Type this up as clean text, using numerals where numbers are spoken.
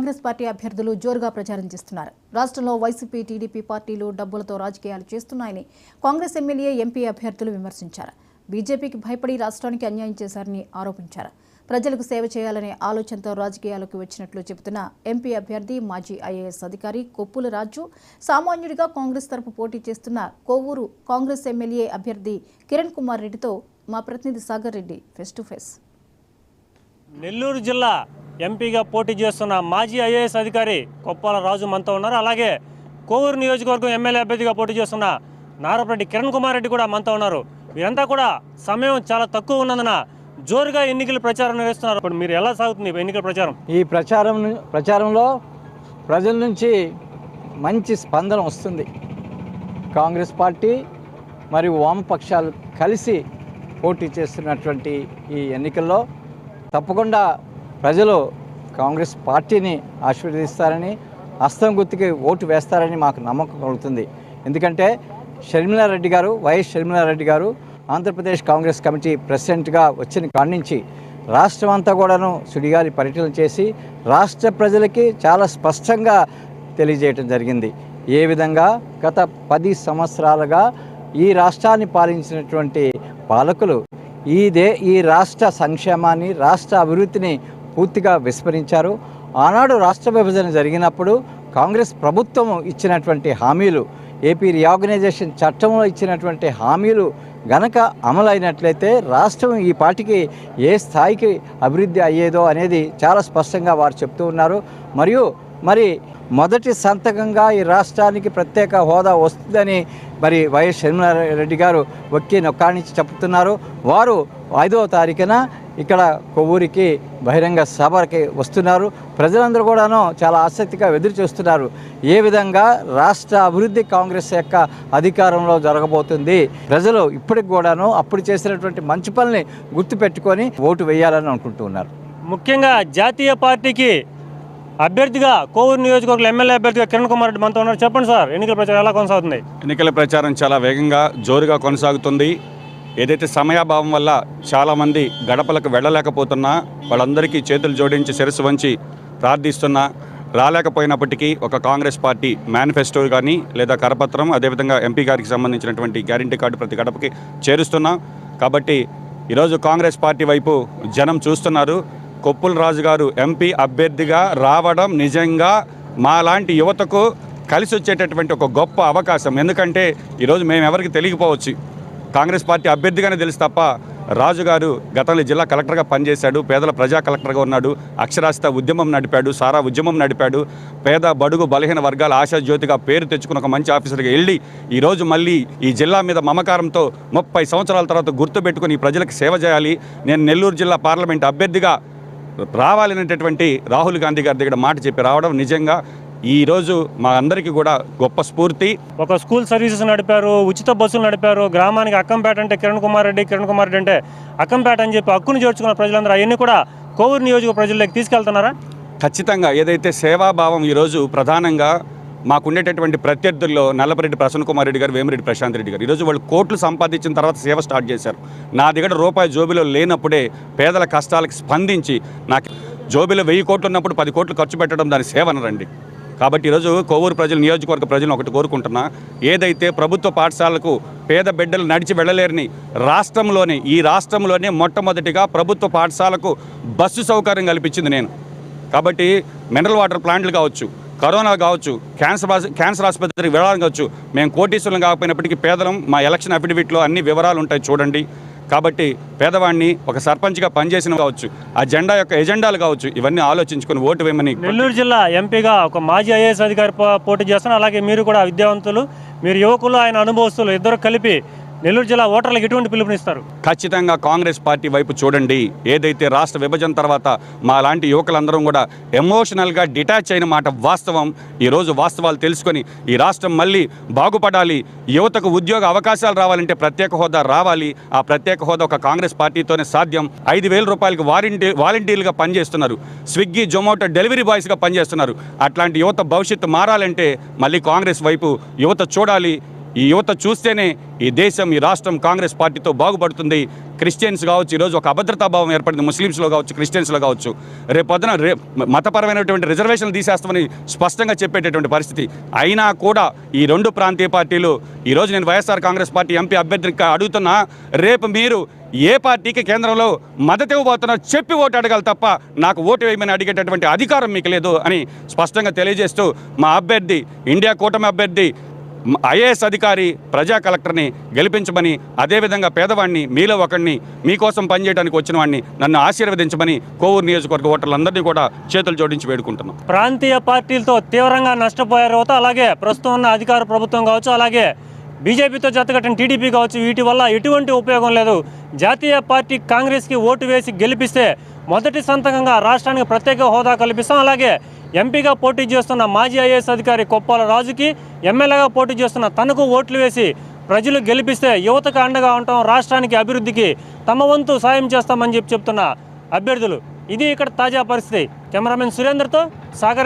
Congress party అభ్యర్థులు జోరుగా ప్రచారం చేస్తున్నారు. రాష్ట్రంలో వైసీపీ, టీడీపీ పార్టీలు డబ్బులతో రాజకీయాలు చేస్తున్నాయని కాంగ్రెస్ ఎమ్మెల్యే, ఎంపీ అభ్యర్థులు విమర్శించారు. బీజేపీకి భయపడి రాష్ట్రానికి అన్యాయం చేశారని ఆరోపించారు. ప్రజలకు సేవ చేయాలనే ఆలోచనతో రాజకీయాలకు వచ్చినట్లు చెబుతున్న ఎంపీ అభ్యర్థి, మాజీ ఐఏఎస్ అధికారి కొప్పుల రాజు సామాన్యుడిగా కాంగ్రెస్ తరపు పోటీ చేస్తున్న కోవూరు కాంగ్రెస్ ఎమ్మెల్యే అభ్యర్థి కిరణ్ కుమార్ రెడ్డితో మా ప్రతినిధి Sagar Reddy face to face. Nellore జిల్లా ఎంపీగా పోటీ చేస్తున్న మాజీ ఐఏఎస్ అధికారి కొప్పుల రాజు మనతో ఉన్నారు. అలాగే కోవూరు నియోజకవర్గం ఎమ్మెల్యే అభ్యర్థిగా పోటీ చేస్తున్న నారపరెడ్డి కిరణ్ కుమార్ రెడ్డి కూడా మనతో ఉన్నారు. వీరంతా కూడా సమయం చాలా తక్కువ ఉన్నందున జోరుగా ఎన్నికల ప్రచారం నిర్వహిస్తున్నారు. ఇప్పుడు మీరు ఎలా సాగుతుంది ఎన్నికల ప్రచారం? ఈ ప్రచారంలో ప్రజల నుంచి మంచి స్పందన వస్తుంది. కాంగ్రెస్ పార్టీ మరియు వామపక్షాలు కలిసి పోటీ చేస్తున్నటువంటి ఈ ఎన్నికల్లో తప్పకుండా ప్రజలు కాంగ్రెస్ పార్టీని ఆశీర్వదిస్తారని, హస్తం గుర్తుకి ఓటు వేస్తారని మాకు నమ్మకం కలుగుతుంది. ఎందుకంటే షర్మిలారెడ్డి గారు, వైఎస్ షర్మిలారెడ్డి గారు ఆంధ్రప్రదేశ్ కాంగ్రెస్ కమిటీ ప్రెసిడెంట్గా వచ్చిన కాడి నుంచి రాష్ట్రం అంతా కూడాను సుడిగాలి పర్యటన చేసి రాష్ట్ర ప్రజలకి చాలా స్పష్టంగా తెలియజేయటం జరిగింది. ఏ విధంగా గత 10 సంవత్సరాలుగా ఈ రాష్ట్రాన్ని పాలించినటువంటి పాలకులు ఈ రాష్ట్ర సంక్షేమాన్ని, రాష్ట్ర అభివృద్ధిని పూర్తిగా విస్మరించారు. ఆనాడు రాష్ట్ర విభజన జరిగినప్పుడు కాంగ్రెస్ ప్రభుత్వం ఇచ్చినటువంటి హామీలు, ఏపీ రీఆర్గనైజేషన్ చట్టంలో ఇచ్చినటువంటి హామీలు గనక అమలైనట్లయితే రాష్ట్రం ఈ పార్టీకి ఏ స్థాయికి అభివృద్ధి అయ్యేదో అనేది చాలా స్పష్టంగా వారు చెప్తూ ఉన్నారు. మరి మొదటి సంతకంగా ఈ రాష్ట్రానికి ప్రత్యేక హోదా వస్తుందని మరి వైఎస్ షర్మిలారెడ్డి గారు ఒకే నొక్కాడి నుంచి చెప్తున్నారు. వారు 5వ తారీఖున ఇక్కడ కొవ్వూరికి బహిరంగ సభకి వస్తున్నారు. ప్రజలందరూ కూడాను చాలా ఆసక్తిగా ఎదురు చూస్తున్నారు. ఏ విధంగా రాష్ట్ర అభివృద్ధి కాంగ్రెస్ యొక్క అధికారంలో జరగబోతుంది. ప్రజలు ఇప్పటికి కూడాను అప్పుడు చేసినటువంటి మంచి పనుల్ని గుర్తుపెట్టుకొని ఓటు వేయాలని అనుకుంటున్నారు. ముఖ్యంగా జాతీయ పార్టీకి అభ్యర్థిగా కోవూరు నియోజకవర్గం ఎమ్మెల్యే అభ్యర్థిగా కిరణ్ కుమార్ రెడ్డి మనతో ఉన్నారు. చెప్పండి సార్, ఎన్నికల ప్రచారం ఎలా కొనసాగుతుంది? ఎన్నికల ప్రచారం చాలా వేగంగా, జోరుగా కొనసాగుతుంది. ఏదైతే సమయాభావం వల్ల చాలామంది గడపలకు వెళ్ళలేకపోతున్నా వాళ్ళందరికీ చేతులు జోడించి శిరస్సు వంచి ప్రార్థిస్తున్నా, రాలేకపోయినప్పటికీ ఒక కాంగ్రెస్ పార్టీ మేనిఫెస్టో కానీ లేదా కరపత్రం, అదేవిధంగా ఎంపీ గారికి సంబంధించినటువంటి గ్యారంటీ కార్డు ప్రతి గడపకి చేరుస్తున్నాం. కాబట్టి ఈరోజు కాంగ్రెస్ పార్టీ వైపు జనం చూస్తున్నారు. కొప్పుల రాజు గారు ఎంపీ అభ్యర్థిగా రావడం నిజంగా మాలాంటి యువతకు కలిసి వచ్చేటటువంటి ఒక గొప్ప అవకాశం. ఎందుకంటే ఈరోజు మేము ఎవరికి తెలియకపోవచ్చు, కాంగ్రెస్ పార్టీ అభ్యర్థిగానే తెలుసు తప్ప రాజుగారు గతంలో జిల్లా కలెక్టర్గా పనిచేశాడు, పేదల ప్రజా కలెక్టర్గా ఉన్నాడు, అక్షరాస్యత ఉద్యమం నడిపాడు, సారా ఉద్యమం నడిపాడు, పేద బడుగు బలహీన వర్గాల ఆశాజ్యోతిగా పేరు తెచ్చుకుని ఒక మంచి ఆఫీసర్గా వెళ్ళి ఈరోజు మళ్ళీ ఈ జిల్లా మీద మమకారంతో 30 సంవత్సరాల తర్వాత గుర్తుపెట్టుకుని ఈ ప్రజలకు సేవ చేయాలి, నేను నెల్లూరు జిల్లా పార్లమెంట్ అభ్యర్థిగా రావాలనేటటువంటి రాహుల్ గాంధీ గారి దగ్గర మాట చెప్పి రావడం నిజంగా ఈరోజు మా అందరికీ కూడా గొప్ప స్ఫూర్తి. ఒక స్కూల్ సర్వీసెస్ నడిపారు, ఉచిత బస్సులు నడిపారు, గ్రామానికి అక్కంపేట అంటే కిరణ్ కుమార్ రెడ్డి అంటే అక్కంపేట అని చెప్పి హక్కును చేర్చుకున్న ప్రజలందరూ అవన్నీ కూడా కోవూరు నియోజక ప్రజల్లోకి తీసుకెళ్తున్నారా? ఖచ్చితంగా. ఏదైతే సేవాభావం ఈరోజు ప్రధానంగా మాకుండేటటువంటి ప్రత్యర్థుల్లో నల్లపరెడ్డి ప్రసన్న కుమార్ రెడ్డి గారు, వేమిరెడ్డి ప్రశాంత్ రెడ్డి గారు ఈరోజు వాళ్ళు కోట్లు సంపాదించిన తర్వాత సేవ స్టార్ట్ చేశారు. నా దగ్గర రూపాయి జోబిలో లేనప్పుడే పేదల కష్టాలకు స్పందించి, నాకు జోబిలో 1000 కోట్లు ఉన్నప్పుడు 10 కోట్లు ఖర్చు పెట్టడం దాని సేవ అనరండి. కాబట్టి ఈరోజు కోవూరు ప్రజలు, నియోజకవర్గ ప్రజలను ఒకటి కోరుకుంటున్నా, ఏదైతే ప్రభుత్వ పాఠశాలకు పేద బిడ్డలు నడిచి వెళ్ళలేరని ఈ రాష్ట్రంలోనే మొట్టమొదటిగా ప్రభుత్వ పాఠశాలకు బస్సు సౌకర్యం కల్పించింది నేను. కాబట్టి మినరల్ వాటర్ ప్లాంట్లు కావచ్చు, కరోనా కావచ్చు, క్యాన్సర్ ఆసుపత్రికి వివరాలు కావచ్చు, మేము కోటీశ్వరులు కాకపోయినప్పటికీ పేదలం, మా ఎలక్షన్ అఫిడవిట్లో అన్ని వివరాలు ఉంటాయి చూడండి. కాబట్టి పేదవాడిని ఒక సర్పంచ్గా పనిచేసిన కావచ్చు, ఆ జెండా యొక్క ఎజెండాలు కావచ్చు, ఇవన్నీ ఆలోచించుకొని ఓటు వేయమని. నెల్లూరు జిల్లా ఎంపీగా ఒక మాజీ ఐఏఎస్ అధికారి పోటీ చేస్తున్నారు. అలాగే మీరు కూడా విద్యావంతులు, మీరు యువకులు, ఆయన అనుభవస్తులు ఇద్దరు కలిపి నెల్లూరు జిల్లా ఓటర్లకు ఎటువంటి పిలుపునిస్తారు? ఖచ్చితంగా కాంగ్రెస్ పార్టీ వైపు చూడండి. ఏదైతే రాష్ట్ర విభజన తర్వాత మా లాంటి యువకులందరం కూడా ఎమోషనల్గా డిటాచ్ అయిన మాట వాస్తవం. ఈరోజు వాస్తవాలు తెలుసుకొని ఈ రాష్ట్రం మళ్ళీ బాగుపడాలి, యువతకు ఉద్యోగ అవకాశాలు రావాలంటే ప్రత్యేక హోదా రావాలి. ఆ ప్రత్యేక హోదా ఒక కాంగ్రెస్ పార్టీతోనే సాధ్యం. 5,000 రూపాయలకు వాలంటీర్లుగా పనిచేస్తున్నారు, స్విగ్గీ, జొమాటో డెలివరీ బాయ్స్గా పనిచేస్తున్నారు. అట్లాంటి యువత భవిష్యత్తు మారాలంటే మళ్ళీ కాంగ్రెస్ వైపు యువత చూడాలి. ఈ యువత చూస్తేనే ఈ దేశం, ఈ రాష్ట్రం కాంగ్రెస్ పార్టీతో బాగుపడుతుంది. క్రిస్టియన్స్ కావచ్చు, ఈరోజు ఒక అభద్రతాభావం ఏర్పడింది ముస్లిమ్స్లో కావచ్చు, క్రిస్టియన్స్లో కావచ్చు. రేపొద్దున మతపరమైనటువంటి రిజర్వేషన్లు తీసేస్తామని స్పష్టంగా చెప్పేటటువంటి పరిస్థితి. అయినా కూడా ఈ రెండు ప్రాంతీయ పార్టీలు, ఈరోజు నేను వైఎస్ఆర్ కాంగ్రెస్ పార్టీ ఎంపీ అభ్యర్థికి అడుగుతున్నా, రేపు మీరు ఏ పార్టీకి కేంద్రంలో మద్దతు ఇవ్వబోతున్నారో చెప్పి ఓటు అడగాలి తప్ప నాకు ఓటు వేయమని అడిగేటటువంటి అధికారం మీకు లేదు అని స్పష్టంగా తెలియజేస్తూ, మా అభ్యర్థి, ఇండియా కూటమి అభ్యర్థి ఐఏఎస్ అధికారి ప్రజా కలెక్టర్ని గెలిపించమని, అదేవిధంగా పేదవాడిని మీలో ఒకడిని, మీకోసం పనిచేయడానికి వచ్చిన వాడిని నన్ను ఆశీర్వదించమని కోవూరు నియోజకవర్గ ఓటర్లందరినీ కూడా చేతులు జోడించి వేడుకుంటున్నాం. ప్రాంతీయ పార్టీలతో తీవ్రంగా నష్టపోయారు. అలాగే ప్రస్తుతం ఉన్న అధికార ప్రభుత్వం కావచ్చు, అలాగే బీజేపీతో జతకట్టిన టీడీపీ కావచ్చు, వీటి వల్ల ఎటువంటి ఉపయోగం లేదు. జాతీయ పార్టీ కాంగ్రెస్కి ఓటు వేసి గెలిపిస్తే మొదటి సంతకంగా రాష్ట్రానికి ప్రత్యేక హోదా కల్పిస్తాం. అలాగే ఎంపీగా పోటీ చేస్తున్న మాజీ ఐఏఎస్ అధికారి కొప్పాల రాజుకి, ఎమ్మెల్యేగా పోటీ చేస్తున్న తనకు ఓట్లు వేసి ప్రజలు గెలిపిస్తే యువతకు అండగా ఉంటాం, రాష్ట్రానికి అభివృద్ధికి తమ వంతు సాయం చేస్తామని చెప్తున్న అభ్యర్థులు. ఇది ఇక్కడ తాజా పరిస్థితి. కెమెరామెన్ సురేందర్తో సాగర్ రెడ్డి.